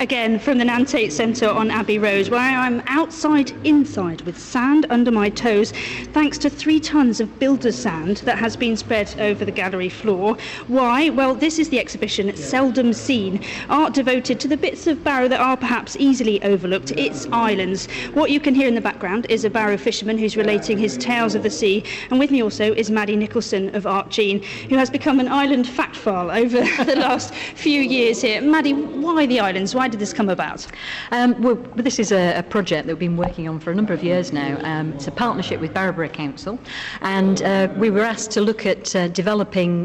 again from the Nantate Centre on Abbey Road, where I'm inside with sand under my toes, thanks to 3 tons of builder's sand that has been spread over the gallery floor. Why? Well, this is the exhibition Seldom Seen, art devoted to the bits of Barrow that are perhaps easily overlooked, its islands. What you can hear in the background is a Barrow fisherman who's relating his tales of the sea, and with me also is Maddie Nicholson of Art Gene, who has become an island fact file over the last few years here. Maddie, why the islands? Why did this come about? Well, this is a project that we've been working on for a number of years now. It's a partnership with Barrow Council, and we were asked to look at developing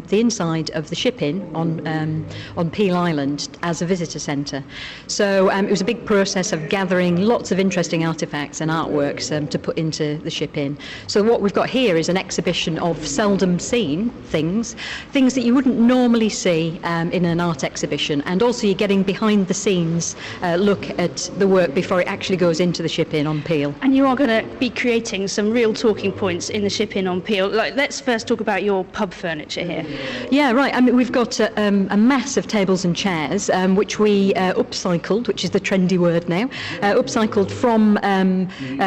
the inside of the ship inn on Peel Island as a visitor centre. So it was a big process of gathering lots of interesting artefacts and artworks to put into the ship inn. So what we've got here is an exhibition of seldom seen things that you wouldn't normally see in an art exhibition, and also you're getting behind the scenes look at the work before it actually goes into the ship inn on Peel. And you are going to be creating some real talking points in the ship inn on Peel. Let's first talk about your pub furniture here. Yeah, right. I mean, we've got a mass of tables and chairs, which we upcycled, which is the trendy word now, upcycled from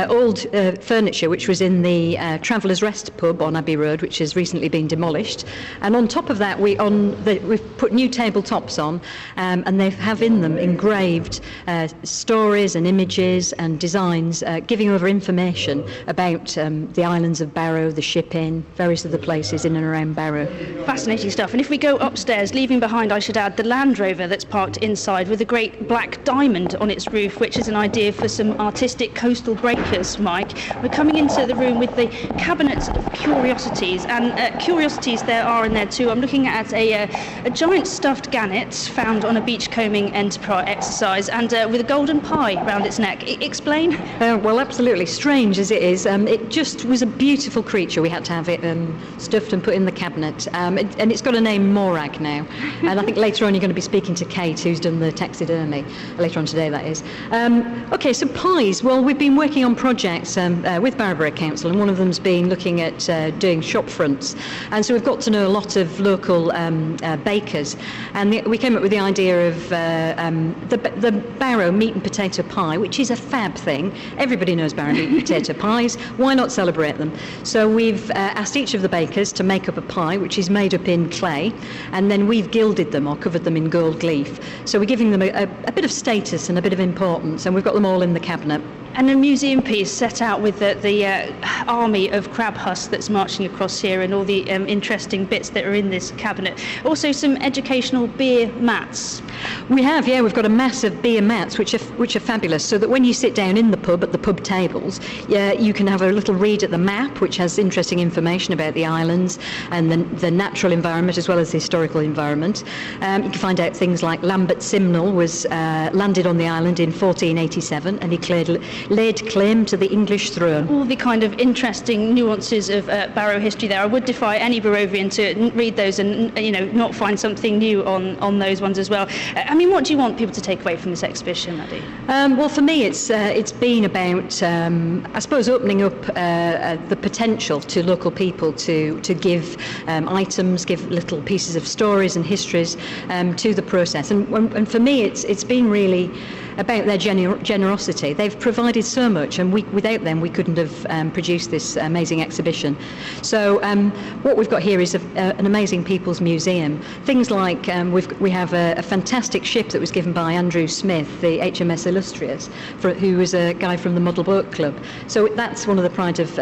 old furniture which was in the Travellers Rest pub on Abbey Road, which has recently been demolished. And on top of that, we've put new tabletops on, and they have in them engraved stories and images and designs giving over information about the islands of Barrow, the ship inn, various other places in and around Barrow. Fascinating stuff. And if we go upstairs, leaving behind, I should add, the Land Rover that's parked inside with a great black diamond on its roof, which is an idea for some artistic coastal breakers, Mike. We're coming into the room with the cabinet of curiosities, and curiosities there are in there too. I'm looking at a giant stuffed gannet found on a beachcombing enterprise exercise, and with a golden pie round its neck. Explain? Well, absolutely. Strange as it is, it just was a beautiful creature. We had to have it stuffed and put in the cabinet, and it's got a name, Morag, now. And I think later on you're going to be speaking to Kate, who's done the taxidermy, later on today that is. Okay, so pies. Well, we've been working on projects with Barrow Council, and one of them's been looking at doing shop fronts. And so we've got to know a lot of local bakers, and we came up with the idea of the Barrow meat and potato pie, which is a fab thing. Everybody knows Barrow meat and potato pies. Why not celebrate them? So we've asked each of the bakers to make up a pie, which is made up in clay, and then we've gilded them or covered them in gold leaf. So we're giving them a bit of status and a bit of importance, and we've got them all in the cabinet. And a museum piece set out with the army of crab husks that's marching across here, and all the interesting bits that are in this cabinet. Also some educational beer mats. We have, yeah, we've got a mass of beer mats which are fabulous, so that when you sit down in the pub at the pub tables, you can have a little read at the map, which has interesting information about the islands and the natural environment as well as the historical environment. You can find out things like Lambert Simnel was landed on the island in 1487, and he laid claim to the English throne. All the kind of interesting nuances of Barrow history there. I would defy any Barrovian to read those and not find something new on those ones as well. I mean, what do you want people to take away from this exhibition, Maddie? Well, for me, it's been about, I suppose, opening up the potential to local people to give items, give little pieces of stories and histories to the process. And for me, it's been really about their generosity. They've provided so much, and without them we couldn't have produced this amazing exhibition. So what we've got here is an amazing people's museum. Things like we have a fantastic ship that was given by Andrew Smith, the HMS Illustrious, who was a guy from the Model Boat Club. So that's one of the pride of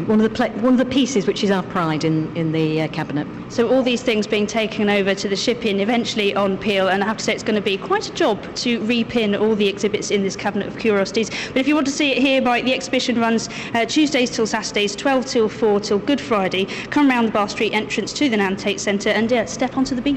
one of the pieces which is our pride in the cabinet. So all these things being taken over to the ship inn eventually on Peel, and I have to say it's going to be quite a job to repin all the exhibits in this cabinet of curiosities. But if you want to see it here, the exhibition runs Tuesdays till Saturdays, 12 till 4 till Good Friday. Come round the Bar Street entrance to the Nantate Centre and step onto the beach.